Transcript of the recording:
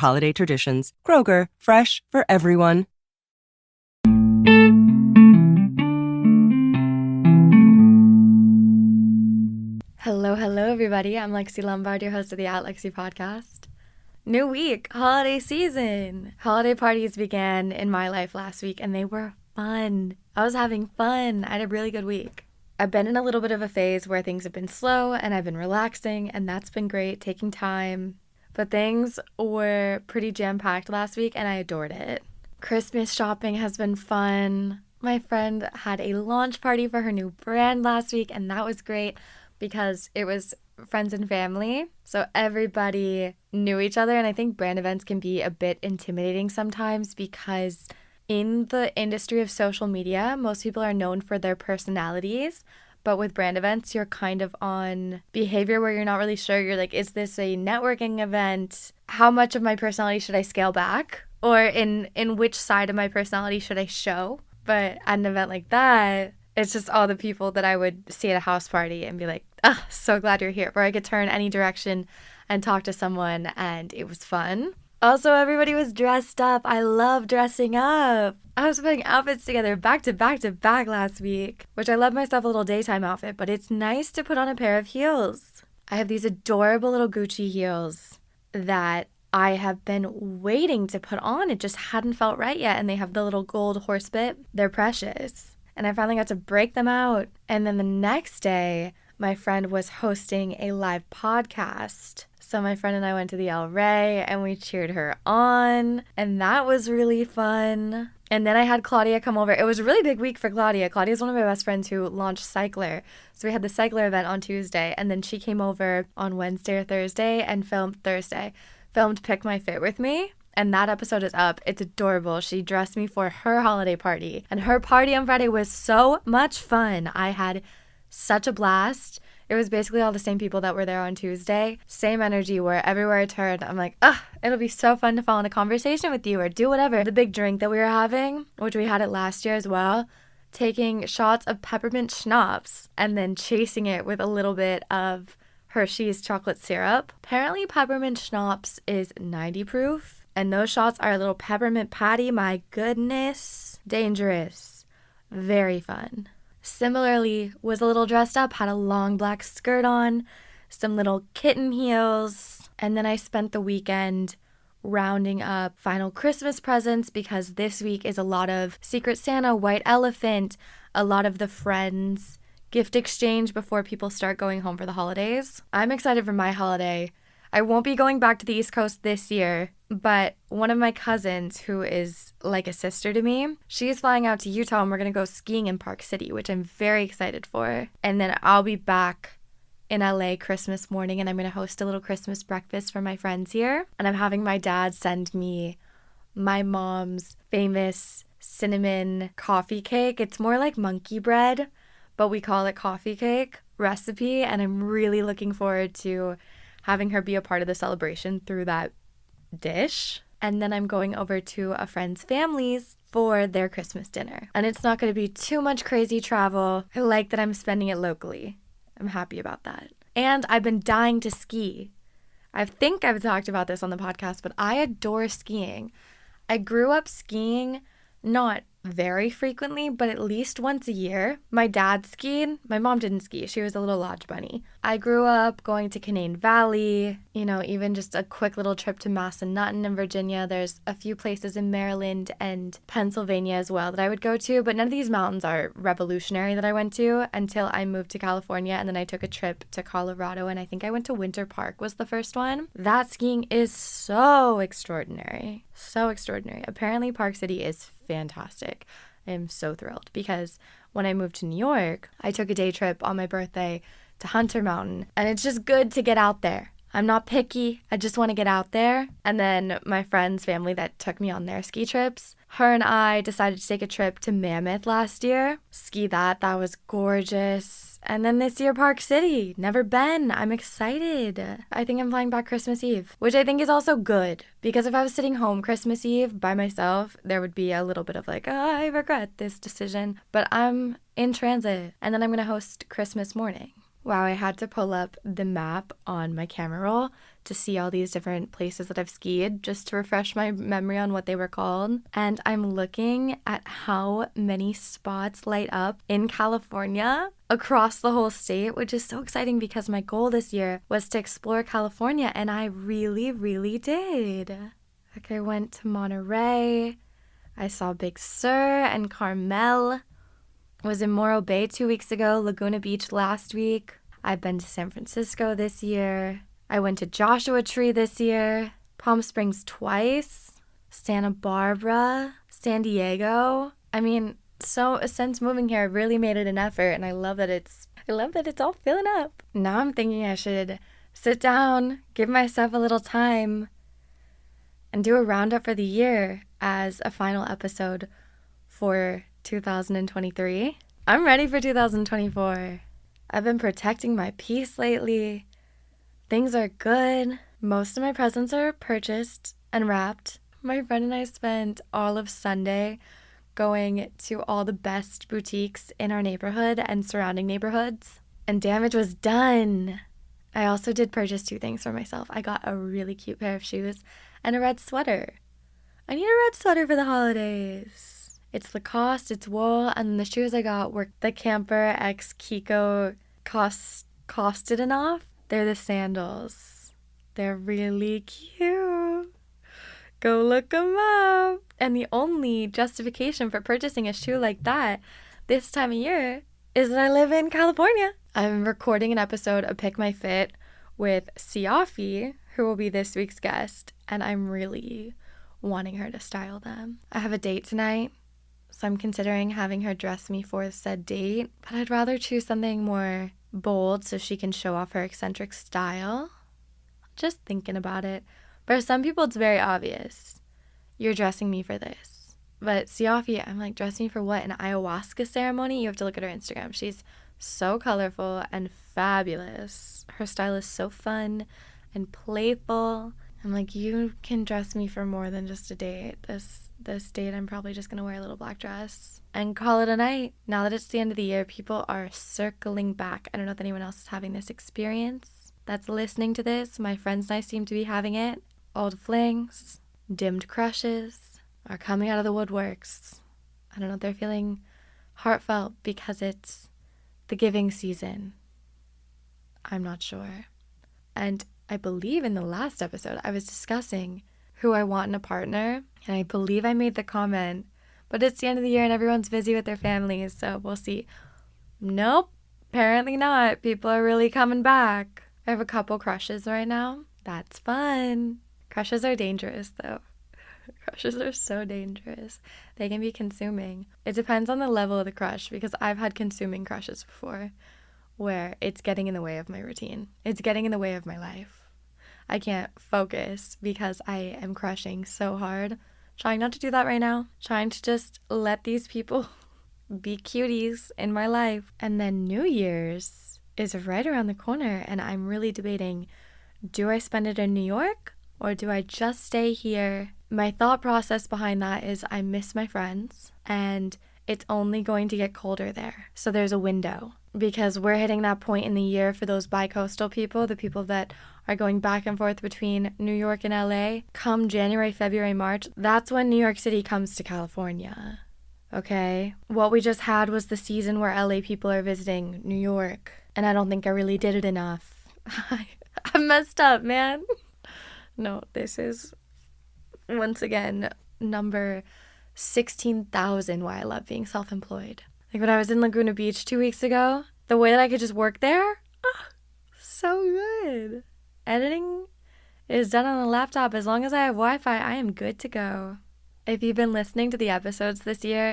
holiday traditions. Kroger, fresh for everyone. Hello, everybody. I'm Lexi Lombard, your host of the At Lexi podcast. New week, holiday season. Holiday parties began in my life last week, and they were fun. I was having fun. I had a really good week. I've been in a little bit of a phase where things have been slow, and I've been relaxing, and that's been great, taking time. But things were pretty jam-packed last week, and I adored it. Christmas shopping has been fun. My friend had a launch party for her new brand last week, and that was great because it was friends and family. So everybody knew each other, and I think brand events can be a bit intimidating sometimes because in the industry of social media, most people are known for their personalities. But with brand events, you're kind of on behavior where you're not really sure. You're like, is this a networking event? How much of my personality should I scale back? Or in which side of my personality should I show? But at an event like that, it's just all the people that I would see at a house party and be like, ah, so glad you're here. Where I could turn any direction and talk to someone, and it was fun. Also, everybody was dressed up. I love dressing up. I was putting outfits together back to back to back last week, which I love myself a little daytime outfit, but it's nice to put on a pair of heels. I have these adorable little Gucci heels that I have been waiting to put on. It just hadn't felt right yet, and they have the little gold horse bit. They're precious. And I finally got to break them out. And then the next day, my friend was hosting a live podcast. So my friend and I went to the El Rey and we cheered her on. And that was really fun. And then I had Claudia come over. It was a really big week for Claudia. Claudia's one of my best friends who launched Cycler. So we had the Cycler event on Tuesday. And then she came over on Wednesday or Thursday and filmed Thursday. Filmed Pick My Fit with me. And that episode is up. It's adorable. She dressed me for her holiday party. And her party on Friday was so much fun. I had such a blast. It was basically all the same people that were there on Tuesday. Same energy where everywhere I turned, I'm like, it'll be so fun to fall in a conversation with you or do whatever. The big drink that we were having, which we had it last year as well, taking shots of peppermint schnapps and then chasing it with a little bit of Hershey's chocolate syrup. Apparently peppermint schnapps is 90 proof. And those shots are a little peppermint patty. My goodness. Dangerous. Very fun. Similarly, was a little dressed up, had a long black skirt on, some little kitten heels. And then I spent the weekend rounding up final Christmas presents because this week is a lot of Secret Santa, White Elephant, a lot of the Friends gift exchange before people start going home for the holidays. I'm excited for my holiday. I won't be going back to the East Coast this year, but one of my cousins, who is like a sister to me, she's flying out to Utah and we're going to go skiing in Park City, which I'm very excited for. And then I'll be back in LA Christmas morning and I'm going to host a little Christmas breakfast for my friends here. And I'm having my dad send me my mom's famous cinnamon coffee cake. It's more like monkey bread, but we call it coffee cake recipe. And I'm really looking forward to having her be a part of the celebration through that dish. And then I'm going over to a friend's family's for their Christmas dinner. And it's not going to be too much crazy travel. I like that I'm spending it locally. I'm happy about that. And I've been dying to ski. I think I've talked about this on the podcast, but I adore skiing. I grew up skiing not very frequently, but at least once a year. My dad skied. My mom didn't ski. She was a little lodge bunny. I grew up going to Canaan Valley, even just a quick little trip to Massanutten in Virginia. There's a few places in Maryland and Pennsylvania as well that I would go to, but none of these mountains are revolutionary that I went to until I moved to California, and then I took a trip to Colorado, and I think I went to Winter Park was the first one. That skiing is so extraordinary. So extraordinary. Apparently Park City is fantastic. I am so thrilled because when I moved to New York, I took a day trip on my birthday to Hunter Mountain, and it's just good to get out there. I'm not picky. I just want to get out there. And then my friend's family that took me on their ski trips, her and I decided to take a trip to Mammoth last year. Ski that. That was gorgeous. And then this year, Park City. Never been. I'm excited. I think I'm flying back Christmas Eve, which I think is also good. Because if I was sitting home Christmas Eve by myself, there would be a little bit of like, oh, I regret this decision. But I'm in transit. And then I'm going to host Christmas morning, Wow, I had to pull up the map on my camera roll to see all these different places that I've skied just to refresh my memory on what they were called. And I'm looking at how many spots light up in California across the whole state, which is so exciting because my goal this year was to explore California, and I really, really did. Like, I went to Monterey, I saw Big Sur and Carmel, was in Morro Bay 2 weeks ago, Laguna Beach last week. I've been to San Francisco this year. I went to Joshua Tree this year, Palm Springs twice, Santa Barbara, San Diego. I mean, so since moving here, I really made it an effort, and I love that it's all filling up. Now I'm thinking I should sit down, give myself a little time, and do a roundup for the year as a final episode for 2023. I'm ready for 2024. I've been protecting my peace lately. Things are good. Most of my presents are purchased and wrapped. My friend and I spent all of Sunday going to all the best boutiques in our neighborhood and surrounding neighborhoods, and damage was done. I also did purchase 2 things for myself. I got a really cute pair of shoes and a red sweater. I need a red sweater for the holidays. It's Lacoste, it's wool, and the shoes I got were the Camper X Kiko costed enough. They're the sandals. They're really cute. Go look them up. And the only justification for purchasing a shoe like that this time of year is that I live in California. I'm recording an episode of Pick My Fit with Siafi, who will be this week's guest, and I'm really wanting her to style them. I have a date tonight, so I'm considering having her dress me for said date, but I'd rather choose something more bold so she can show off her eccentric style. Just thinking about it. For some people, it's very obvious. You're dressing me for this. But Siafi, I'm like, dress me for what? An ayahuasca ceremony? You have to look at her Instagram. She's so colorful and fabulous. Her style is so fun and playful. I'm like, you can dress me for more than just a date. This date, I'm probably just going to wear a little black dress and call it a night. Now that it's the end of the year, people are circling back. I don't know if anyone else is having this experience that's listening to this. My friends and I seem to be having it. Old flings, dimmed crushes are coming out of the woodworks. I don't know if they're feeling heartfelt because it's the giving season. I'm not sure. And I believe in the last episode, I was discussing who I want in a partner. And I believe I made the comment, but it's the end of the year and everyone's busy with their families, so we'll see. Nope, apparently not. People are really coming back. I have a couple crushes right now. That's fun. Crushes are dangerous, though. Crushes are so dangerous. They can be consuming. It depends on the level of the crush, because I've had consuming crushes before where it's getting in the way of my routine. It's getting in the way of my life. I can't focus because I am crushing so hard. Trying not to do that right now. Trying to just let these people be cuties in my life. And then New Year's is right around the corner, and I'm really debating, do I spend it in New York or do I just stay here? My thought process behind that is I miss my friends, and it's only going to get colder there. So there's a window, because we're hitting that point in the year for those bi-coastal people, the people that are going back and forth between New York and LA. Come January, February, March, that's when New York City comes to California. Okay? What we just had was the season where LA people are visiting New York, and I don't think I really did it enough. I messed up, man. No, this is, once again, number 16,000 why I love being self-employed. Like when I was in Laguna Beach 2 weeks ago, the way that I could just work there, so good. Editing is done on a laptop. As long as I have Wi-Fi, I am good to go. If you've been listening to the episodes this year,